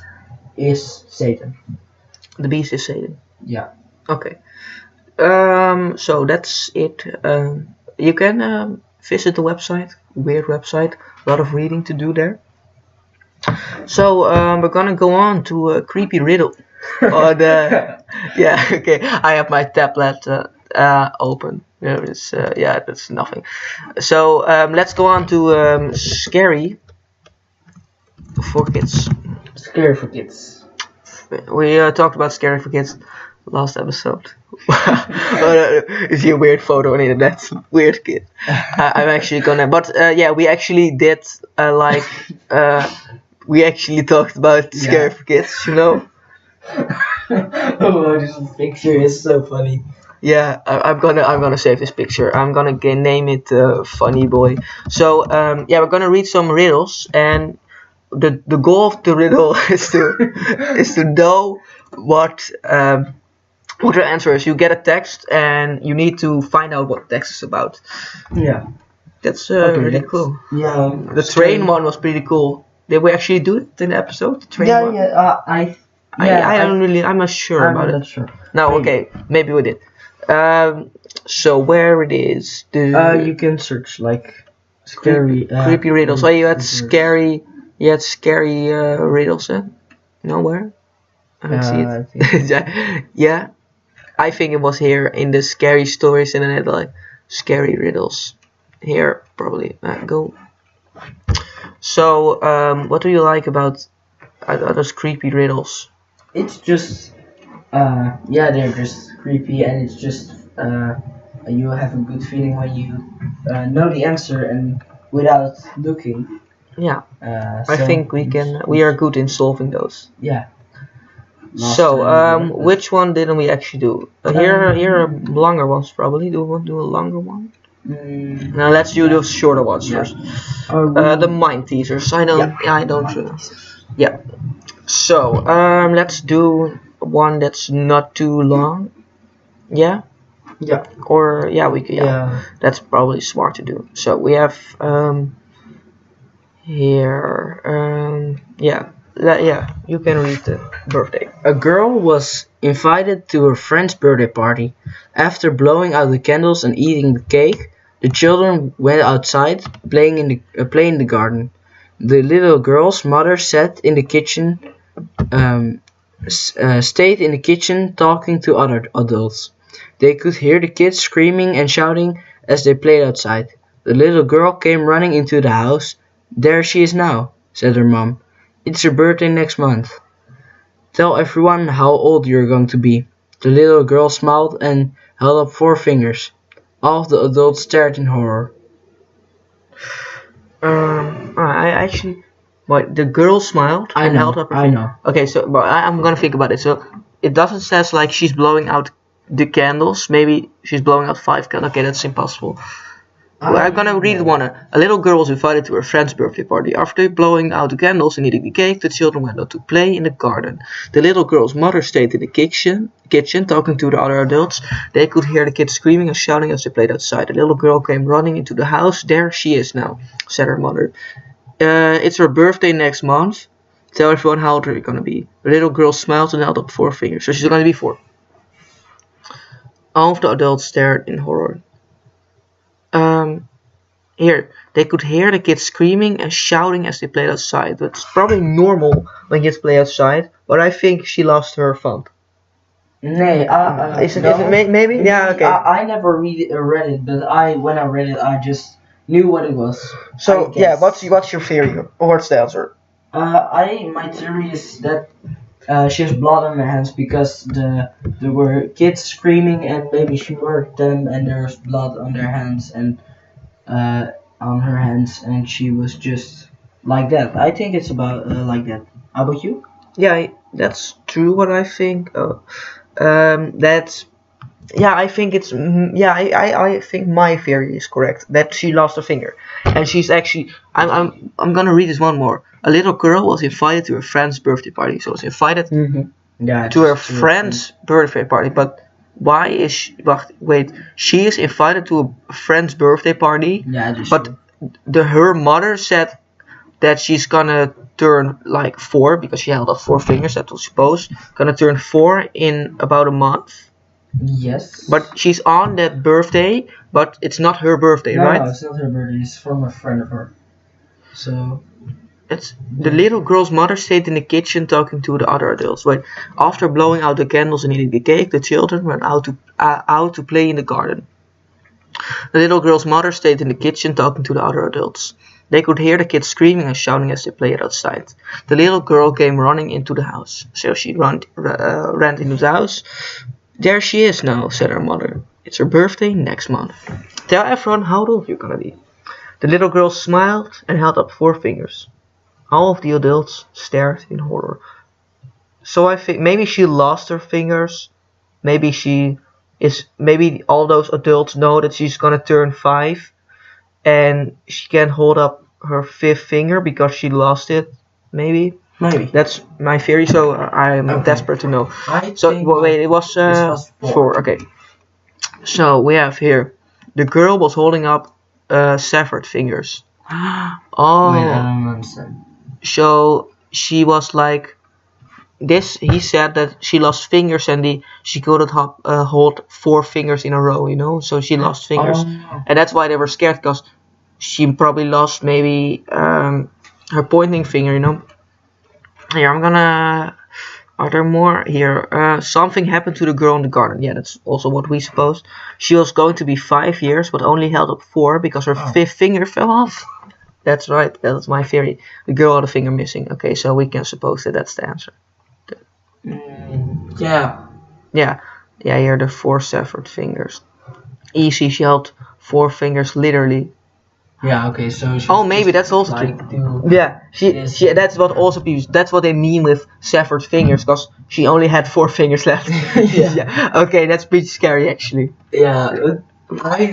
is Satan. The beast is Satan. Yeah. Okay. So that's it. You can visit the website. Weird website. A lot of reading to do there. So we're gonna go on to a creepy riddle. Yeah. Okay. I have my tablet open. That's nothing. So let's go on to scary for kids. Scary for kids. We talked about Scary for Kids last episode. You see a weird photo on the internet. Weird kid. I'm actually gonna. But yeah, we actually did we actually talked about Scary for Kids. You know. Oh, this picture is so funny. Yeah, I'm gonna save this picture. I'm gonna name it Funny Boy. So yeah, we're gonna read some riddles, and the goal of the riddle is to know what your answer is. You get a text, and you need to find out what the text is about. Yeah. That's really cool. Yeah. The train one was pretty cool. Did we actually do it in the episode? The train one? I'm not sure about it. I'm not sure. No, okay, maybe we did. So where it is? You can search like scary, creepy riddles. Oh, you had scary riddles. Nowhere. I don't see it. Yeah, I think it was here in the scary stories in the net, like scary riddles. Here probably. Go. So what do you like about those creepy riddles? It's just they're just creepy, and it's just you have a good feeling when you know the answer and without looking. Yeah, I think we are good in solving those. Yeah. So which one didn't we actually do? Here are longer ones probably. Do we want to do a longer one? Now let's do those shorter ones first. The mind teasers. I don't. Yeah. So let's do one that's not too long. Yeah. Yeah. Or we could. Yeah. That's probably smart to do. So we have here. You can read the birthday. A girl was invited to her friend's birthday party. After blowing out the candles and eating the cake, the children went outside, playing in the garden. The little girl's mother stayed in the kitchen talking to other adults. They could hear the kids screaming and shouting as they played outside. The little girl came running into the house. "There she is now," said her mom. "It's her birthday next month. Tell everyone how old you're going to be." The little girl smiled and held up 4 fingers. All of the adults stared in horror. The girl smiled and held up her finger. I know. Okay, so but I'm gonna think about it. So it doesn't say like she's blowing out the candles. Maybe she's blowing out 5 candles. Okay, that's impossible. I'm gonna read one. A little girl was invited to her friend's birthday party. After blowing out the candles and eating the cake, the children went out to play in the garden. The little girl's mother stayed in the kitchen talking to the other adults. They could hear the kids screaming and shouting as they played outside. The little girl came running into the house. "There she is now," said her mother. "It's her birthday next month. Tell everyone how old you're gonna be." The little girl smiled and held up 4 fingers. So she's gonna be 4. All of the adults stared in horror. Here, they could hear the kids screaming and shouting as they played outside. That's probably normal when kids play outside, but I think she lost her fun. Nee, is it maybe? Yeah, okay. I never read it, but when I read it, I just knew what it was. So yeah, what's your theory? Or what's the answer? My theory is that she has blood on her hands because there were kids screaming and maybe she murdered them and there's blood on their hands and on her hands and she was just like that. I think it's about like that. How about you? Yeah, that's true. What I think. I think it's I think my theory is correct that she lost a finger, and she's actually I'm gonna read this one more. A little girl was invited to her friend's birthday party. So was invited to her friend's birthday party, but why is she? Wait, she is invited to a friend's birthday party. Yeah, but her mother said that she's gonna turn like 4 because she held up 4 fingers. That was supposed gonna turn 4 in about a month. Yes. But she's on that birthday, but it's not her birthday, right? No, it's not her birthday. It's from a friend of her. So. The little girl's mother stayed in the kitchen talking to the other adults. Wait, after blowing out the candles and eating the cake, the children went out to play in the garden. The little girl's mother stayed in the kitchen talking to the other adults. They could hear the kids screaming and shouting as they played outside. The little girl came running into the house, so she ran into the house. There she is now, said her mother. It's her birthday next month. Tell everyone how old you're gonna be. The little girl smiled and held up 4 fingers. All of the adults stared in horror. So I think maybe she lost her fingers. Maybe all those adults know that she's gonna turn 5 and she can't hold up her 5th finger because she lost it. Maybe. That's my theory, so I'm desperate to know. Wait, it was 4. Okay. So we have here, the girl was holding up severed fingers. Oh. Wait, I don't understand. So she was like this. He said that she lost fingers and she couldn't hold 4 fingers in a row, you know. So she lost fingers, and that's why they were scared, because she probably lost maybe her pointing finger, you know. Here, are there more? Here, something happened to the girl in the garden. Yeah, that's also what we supposed. She was going to be 5 years, but only held up 4 because her 5th finger fell off. That's right, that's my theory. The girl had a finger missing. Okay, so we can suppose that that's the answer. Yeah. Yeah, here are the 4 severed fingers. Easy, she held 4 fingers literally. Yeah, okay, so maybe that's also true. Yeah, she that's what also people, that's what they mean with severed fingers, because she only had 4 fingers left. Yeah. Okay, that's pretty scary actually. Yeah, I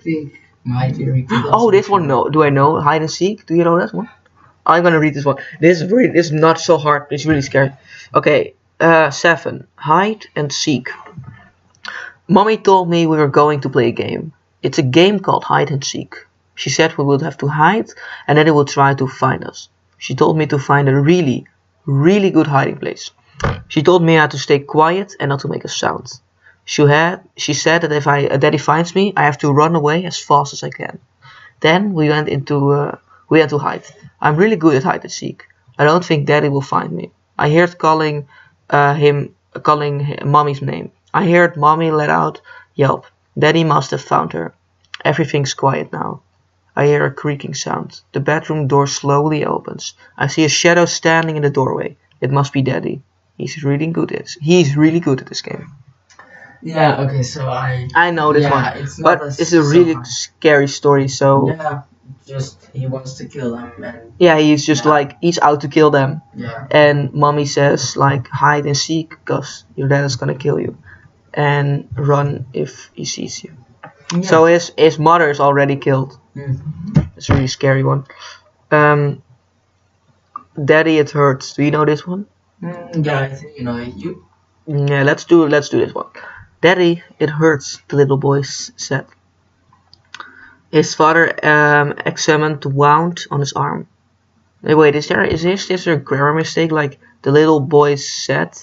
think my theory could also this one, no. Do I know? Hide and seek? Do you know that one? I'm gonna read this one. This is not so hard, it's really scary. Okay, 7. Hide and seek. Mommy told me we were going to play a game. It's a game called hide and seek. She said we would have to hide and then they would try to find us. She told me to find a really, really good hiding place. She told me I had to stay quiet and not to make a sound. She said that if Daddy finds me, I have to run away as fast as I can. Then we went to hide. I'm really good at hide and seek. I don't think Daddy will find me. I heard calling Mommy's name. I heard Mommy let out yelp. Daddy must have found her. Everything's quiet now. I hear a creaking sound. The bedroom door slowly opens. I see a shadow standing in the doorway. It must be Daddy. He's really good at this game. Yeah, okay, so I know this one. It's a really scary story, so yeah, just he wants to kill them and he's just like he's out to kill them. Yeah. And Mommy says like hide and seek because your dad is gonna kill you. And run if he sees you. Yeah. So his mother is already killed. It's a really scary one. Daddy, it hurts. Do you know this one? Yeah, I think you know it. You? Yeah, let's do this one. Daddy, it hurts, the little boy said. His father examined the wound on his arm. Hey, wait, is this a grammar mistake? Like the little boy said?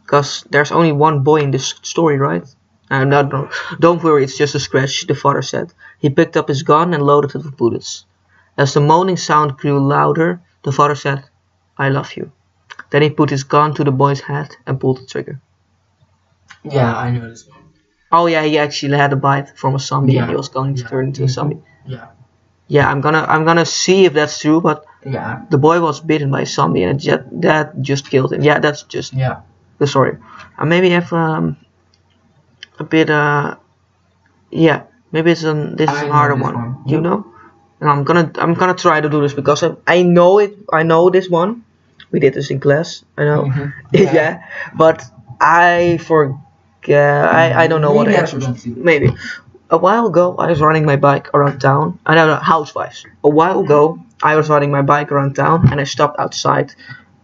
Because there's only one boy in this story, right? No, don't worry, it's just a scratch, the father said. He picked up his gun and loaded it with bullets. As the moaning sound grew louder, the father said, I love you. Then he put his gun to the boy's head and pulled the trigger. Yeah, I know this one. Oh yeah, he actually had a bite from a zombie and he was going to turn into a zombie. Yeah. Yeah, I'm gonna see if that's true, but yeah, the boy was bitten by a zombie and that just killed him. Yeah, that's just the story. I maybe have a bit maybe this is a harder one. You know? And I'm gonna try to do this because I know it. I know this one. We did this in class. I know. Yeah, but I forget. I don't know what the answer is. Maybe. A while ago, I was riding my bike around town. I know, housewives. A while ago, I was riding my bike around town and I stopped outside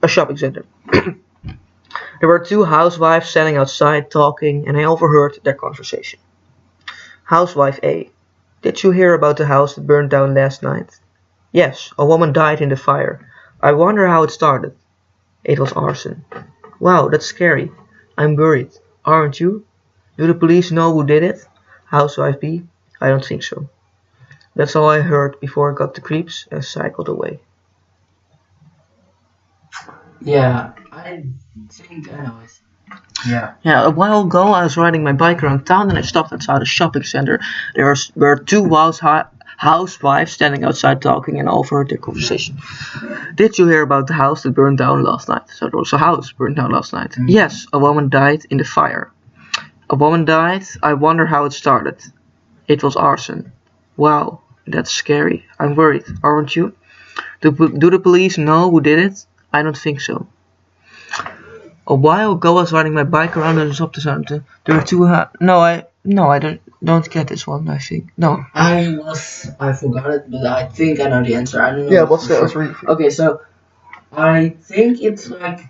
a shopping center. There were 2 housewives standing outside talking and I overheard their conversation. Housewife A. Did you hear about the house that burned down last night? Yes, a woman died in the fire. I wonder how it started. It was arson. Wow, that's scary. I'm worried. Aren't you? Do the police know who did it? Housewife B. I don't think so. That's all I heard before I got the creeps and cycled away. Yeah, I think I know it. Yeah, a while ago I was riding my bike around town and I stopped outside a shopping center. There were 2 housewife standing outside talking and overheard their conversation. Did you hear about the house that burned down last night? So there was a house burned down last night. Yes, a woman died in the fire. A woman died. I wonder how it started. It was arson. Wow, that's scary. I'm worried, aren't you? Do the police know who did it? I don't think so. A while ago, I was riding my bike around and stopped the sound. There were two. No, I don't get this one. I think no. I forgot it, but I think I know the answer. I don't know. Yeah, what's the answer? Okay, so I think it's like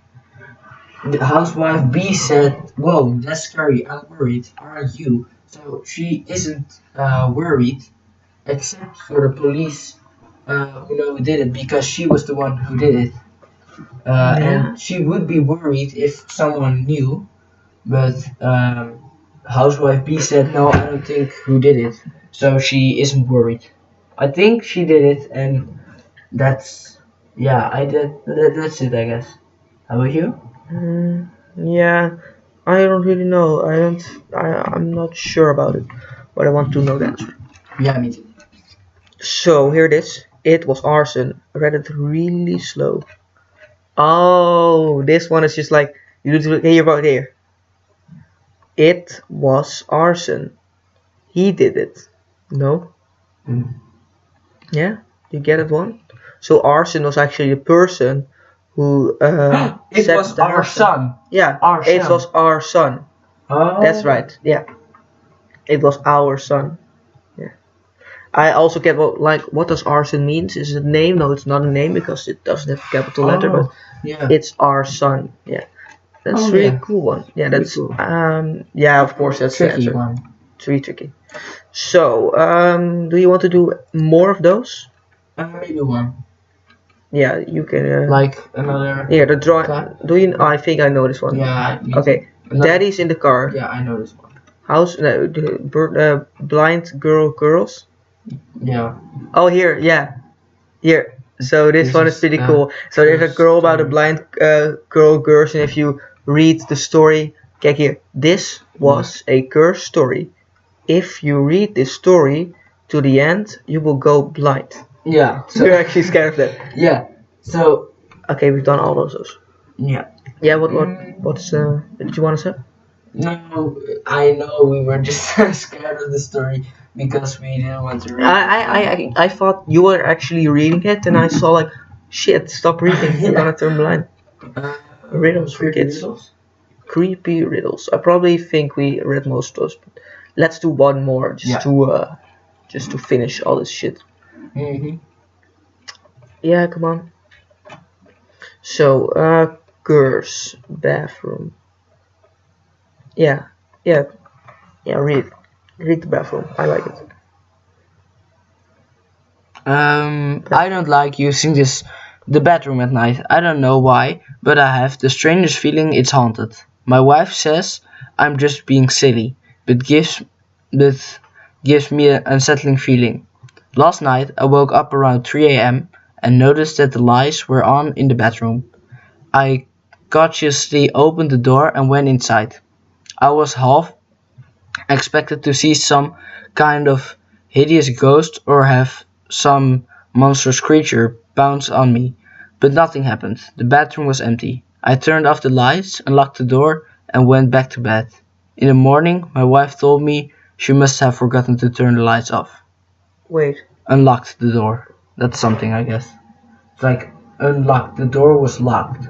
the housewife B said, "Whoa, that's scary. I'm worried. Aren't you?" So she isn't worried, except for the police who know who did it, because she was the one who did it. And she would be worried if someone knew, but housewife B said, "No, I don't think who did it," so she isn't worried. I think she did it, and that's that's it, I guess. How about you? Yeah, I don't really know. I'm not sure about it, but I want to know the answer. Yeah, me too. So here it is. It was arson. I read it really slow. Oh, this one is just like you need to hear about here. It was arson. He did it. No? Yeah? You get it one? So arson was actually the person who It set was the our arson. son. Yeah, Our it son. was our son. Oh. That's right. Yeah. It was our son. Yeah. I also get what does arson means? Is it a name? No, it's not a name because it doesn't have a capital letter, but yeah. it's our son. Yeah. That's really cool one. Yeah, that's cool. yeah, of course that's the Tricky answer. one. It's really tricky. So, do you want to do more of those? Maybe one. Yeah, you can. Like another. Yeah, the drawing. Do you? I think I know this one. Yeah. Okay. Daddy's in the car. Yeah, I know this one. House. No, blind girls. Yeah. Oh, here. Yeah. Here. So this one is pretty cool. So there's a girl about a blind girls, and if you read the story, kijk here. This was a curse story. If you read this story to the end, you will go blind. Yeah. So you're actually scared of that. Yeah. So. Okay, we've done all those. Yeah. Yeah. What's did you want to say? No, I know we were just scared of the story because we didn't want to read. I thought you were actually reading it, and I saw like, shit, stop reading. You're gonna turn blind. Riddles for kids. Riddles? Creepy riddles. I probably think we read most of those, but let's do one more just to finish all this shit. Yeah, come on. So, girls' bathroom. Yeah, read the bathroom. I like it. I don't like using the bathroom at night. I don't know why, but I have the strangest feeling it's haunted. My wife says I'm just being silly, but gives me an unsettling feeling. Last night I woke up around 3 a.m. and noticed that the lights were on in the bathroom. I cautiously opened the door and went inside. I was half expected to see some kind of hideous ghost or have some monstrous creature bounce on me, but nothing happened. The bathroom was empty. I turned off the lights, unlocked the door, and went back to bed. In the morning, my wife told me she must have forgotten to turn the lights off. Wait. Unlocked the door. That's something, I guess. It's like unlocked. The door was locked.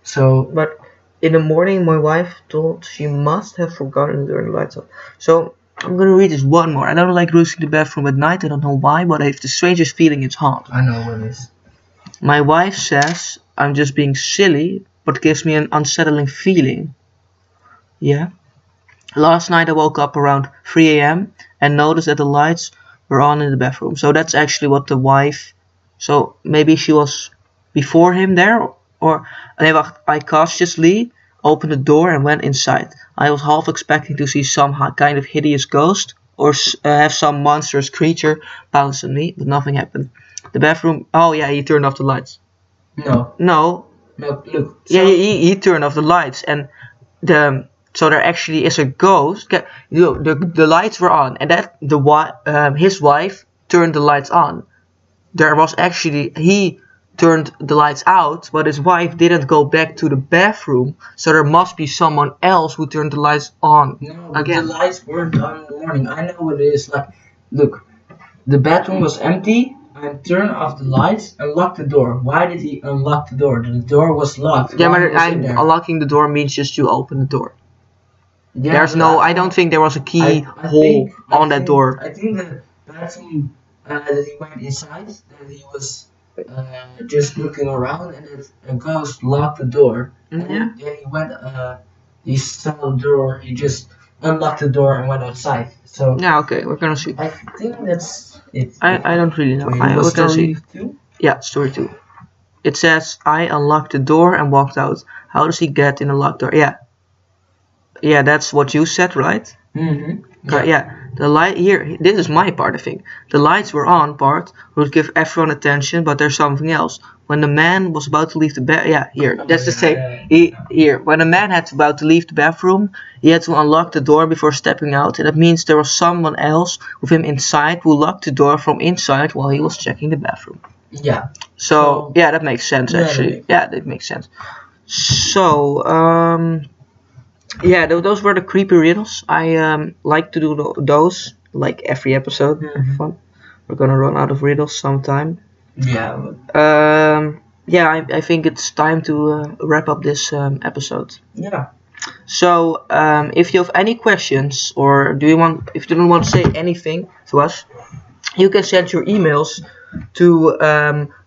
So, but in the morning, my wife told she must have forgotten to turn the lights off. So I'm gonna read this one more. I don't like using the bathroom at night. I don't know why, but I have the strangest feeling it's haunted. I know what it is. My wife says I'm just being silly, but gives me an unsettling feeling. Yeah. Last night I woke up around 3 a.m. and noticed that the lights were on in the bathroom. So that's actually what the wife. So maybe she was before him there, or I cautiously opened the door and went inside. I was half expecting to see some kind of hideous ghost or have some monstrous creature bounce on me, but nothing happened. The bathroom. Oh yeah, he turned off the lights. No. Look. So Yeah, he turned off the lights, and so there actually is a ghost. The lights were on, and that his wife turned the lights on. There was actually, he turned the lights out, but his wife didn't go back to the bathroom, so there must be someone else who turned the lights on No, again. the lights weren't on in the morning. I know what it is. Like, look, the bathroom was empty. I turned off the lights and locked the door. Why did he unlock the door? The door was locked. Yeah, Why but was it there? unlocking the door means just you open the door. Yeah, There's but no, I don't think there was a key hole on that door. I think the bathroom that he went inside, that he was just looking around, and that a ghost locked the door. And then he went, he saw the door, he just unlocked the door and went outside. So Yeah, okay, we're gonna see. I think that's it. I don't really know. Wait, We're was gonna see. story 2? Yeah, story 2. It says, I unlocked the door and walked out. How does he get in a locked door? Yeah. Yeah, that's what you said, right? Mm-hmm. Yeah. The light here, this is my part, I think. The lights were on part would give everyone attention, but there's something else. When the man was about to leave the bed, yeah, here, that's the same. Here, when the man had about to leave the bathroom, he had to unlock the door before stepping out, and that means there was someone else with him inside who locked the door from inside while he was checking the bathroom. Yeah. So yeah, that makes sense actually. Yeah, that makes sense. So yeah, those were the creepy riddles. I like to do those like every episode. Fun. We're gonna run out of riddles sometime. Yeah. Yeah, I think it's time to wrap up this episode. Yeah. So if you have any questions or if you don't want to say anything to us, you can send your emails to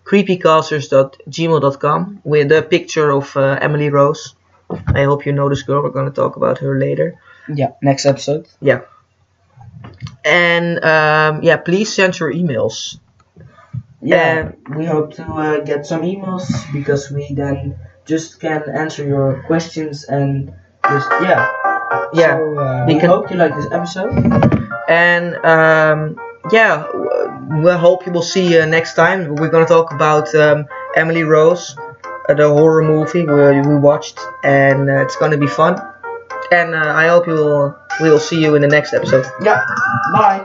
creepycasters@gmail.com with a picture of Emily Rose. I hope you know this girl. We're going to talk about her later. Yeah. Next episode. Yeah. And yeah, please send your emails. Yeah, we hope to get some emails because we then just can answer your questions and just Yeah, So, we we can- hope you like this episode. And yeah, we hope you will see you next time. We're going to talk about Emily Rose, the horror movie we watched, and it's going to be fun. And I hope we will see you in the next episode. Yeah. Bye.